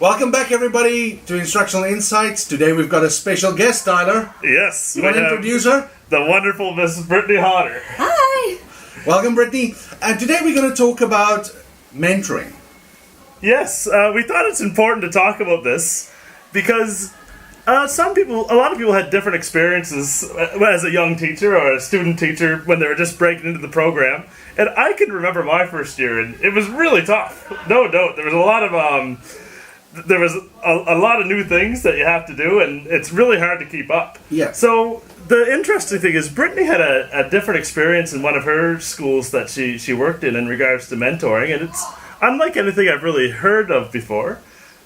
Welcome back, everybody, to Instructional Insights. Today we've got a special guest, Tyler. Yes. You want to introduce her? The wonderful Mrs. Brittany Hodder. Hi! Welcome, Brittany. And today we're going to talk about mentoring. Yes, we thought it's important to talk about this because a lot of people had different experiences as a young teacher or a student teacher when they were just breaking into the program. And I can remember my first year, and it was really tough. No doubt. There was a lot of new things that you have to do, and it's really hard to keep up. Yeah. So the interesting thing is Brittany had a different experience in one of her schools that she worked in regards to mentoring, and it's unlike anything I've really heard of before.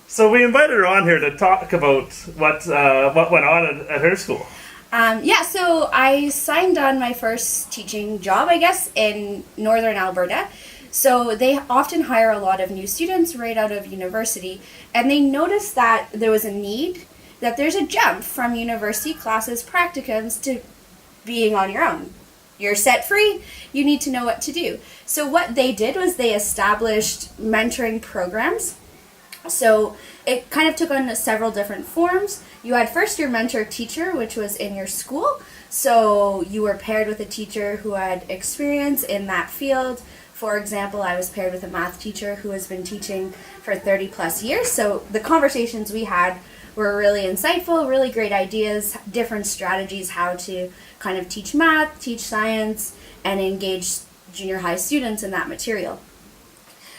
So we invited her on here to talk about what went on at her school. So I signed on my first teaching job, I guess, in northern Alberta. So they often hire a lot of new students right out of university, and they noticed that there was a need, that there's a jump from university classes, practicums, to being on your own. You're set free, you need to know what to do. So what they did was they established mentoring programs. So it kind of took on several different forms. You had first your mentor-teacher, which was in your school. So you were paired with a teacher who had experience in that field. For example, I was paired with a math teacher who has been teaching for 30 plus years. So the conversations we had were really insightful, really great ideas, different strategies, how to kind of teach math, teach science, and engage junior high students in that material.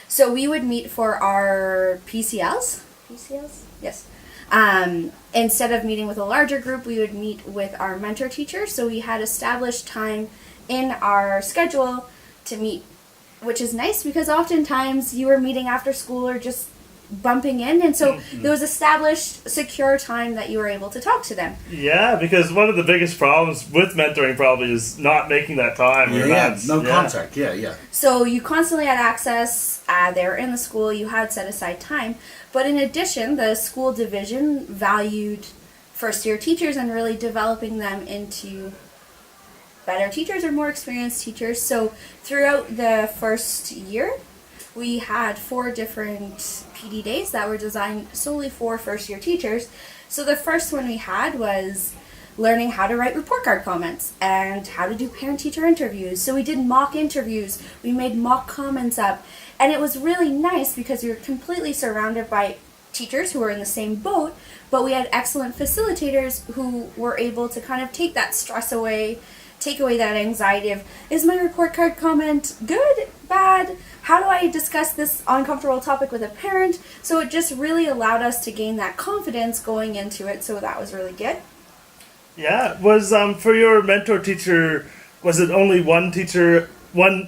So we would meet for our PCLs. PCLs? Yes. Instead of meeting with a larger group, we would meet with our mentor teacher. So we had established time in our schedule to meet, which is nice because oftentimes you were meeting after school or just bumping in, and so there was established secure time that you were able to talk to them. Yeah, because one of the biggest problems with mentoring probably is not making that time. Contact. Yeah. So you constantly had access. They were in the school. You had set aside time. But in addition, the school division valued first-year teachers and really developing them into better teachers or more experienced teachers. So throughout the first year, we had 4 different PD days that were designed solely for first-year teachers. So the first one we had was learning how to write report card comments and how to do parent-teacher interviews. So we did mock interviews, we made mock comments up, and it was really nice because we were completely surrounded by teachers who were in the same boat, but we had excellent facilitators who were able to kind of take that stress away, take away that anxiety of, is my report card comment good, bad? How do I discuss this uncomfortable topic with a parent? So it just really allowed us to gain that confidence going into it, so that was really good. Yeah, was for your mentor teacher, was it only one teacher, one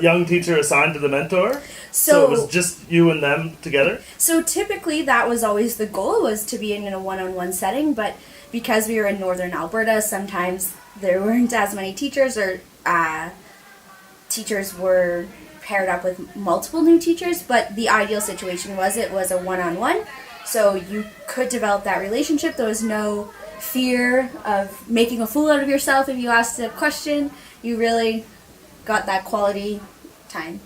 young teacher assigned to the mentor? So it was just you and them together? So typically that was always the goal, was to be in a one-on-one setting, but because we were in northern Alberta, sometimes there weren't as many teachers, or teachers were paired up with multiple new teachers, but the ideal situation was it was a one-on-one, so you could develop that relationship. There was no fear of making a fool out of yourself if you asked a question. You really got that quality time.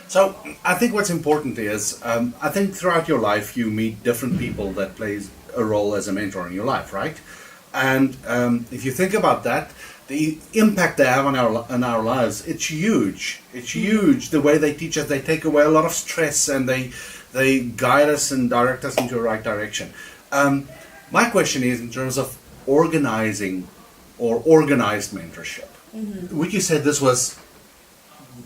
So I think what's important is, I think throughout your life you meet different people that plays a role as a mentor in your life, right? And if you think about that, the impact they have on our lives, it's huge. It's huge. The way they teach us, they take away a lot of stress, and they guide us and direct us into the right direction. My question is, in terms of organizing or organized mentorship, would you say this was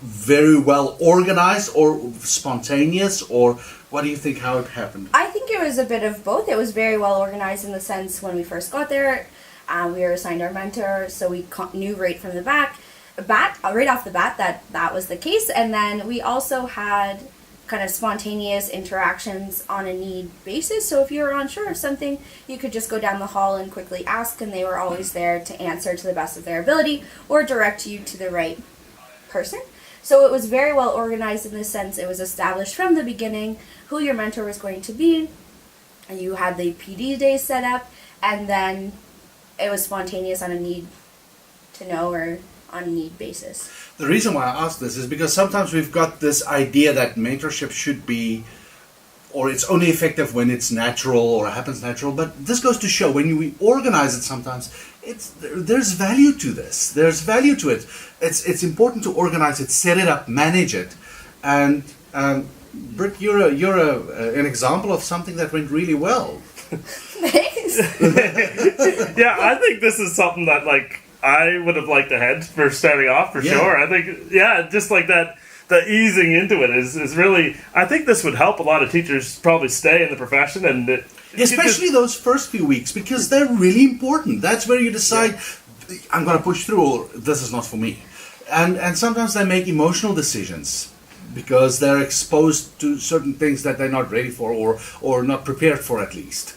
very well organized or spontaneous, or what do you think, how it happened? I think it was a bit of both. It was very well organized in the sense when we first got there, we were assigned our mentor, so we knew right from the right off the bat that was the case. And then we also had kind of spontaneous interactions on a need basis. So if you were unsure of something, you could just go down the hall and quickly ask, and they were always there to answer to the best of their ability or direct you to the right person. So it was very well organized in the sense it was established from the beginning who your mentor was going to be, and you had the PD days set up, and then it was spontaneous on a need to know or on a need basis. The reason why I ask this is because sometimes we've got this idea that mentorship should be or it's only effective when it's natural or happens natural. But this goes to show when we organize it sometimes, there's value to this. There's value to it. It's important to organize it, set it up, manage it. And Britt, you're an example of something that went really well. Thanks. Yeah, I think this is something that like I would have liked ahead for starting off for sure. I think just like that. The easing into it is really. I think this would help a lot of teachers probably stay in the profession, and especially those first few weeks, because they're really important. That's where you decide, I'm going to push through, or this is not for me. And sometimes they make emotional decisions because they're exposed to certain things that they're not ready for, or not prepared for at least.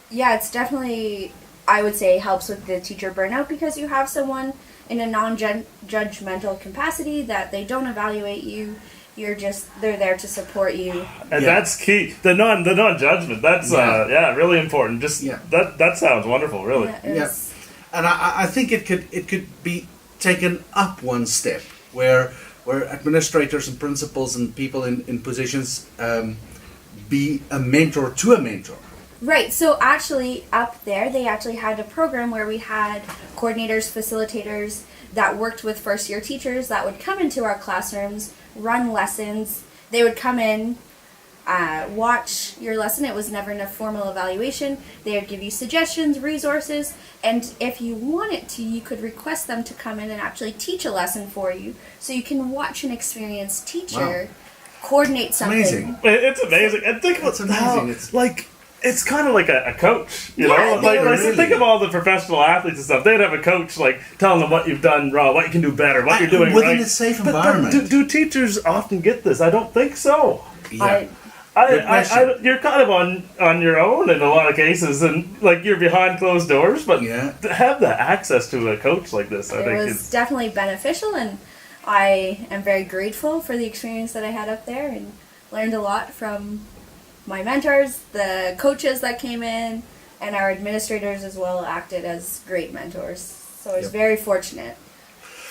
Yeah, it's definitely, I would say, helps with the teacher burnout because you have someone in a non-judgmental capacity that they don't evaluate you. They're there to support you. And that's key. The non-judgment. That's really important. That sounds wonderful, really. Yeah. And I think it could be taken up one step where administrators and principals and people in positions be a mentor to a mentor. Right, so actually up there they actually had a program where we had coordinators, facilitators that worked with first year teachers that would come into our classrooms, run lessons. They would come in, watch your lesson. It was never a formal evaluation. They would give you suggestions, resources, and if you wanted to, you could request them to come in and actually teach a lesson for you so you can watch an experienced teacher coordinate something. Amazing. It's amazing. And think about amazing. It's kind of like a coach, you know? Really. Think of all the professional athletes and stuff. They'd have a coach, like, telling them what you've done wrong, what you can do better, what you're doing within right. a safe environment. But do teachers often get this? I don't think so. Yeah. You're kind of on your own in a lot of cases, and, like, you're behind closed doors, but to have the access to a coach like this, I think it was definitely beneficial, and I am very grateful for the experience that I had up there and learned a lot from my mentors, the coaches that came in, and our administrators as well acted as great mentors. So I was very fortunate.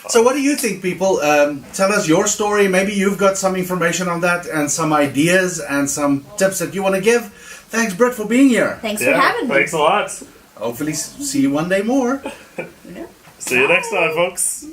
So what do you think, people? Tell us your story. Maybe you've got some information on that and some ideas and some tips that you want to give. Thanks, Britt, for being here. Thanks for having me. Thanks a lot. Hopefully see you one day more. See you next time, folks.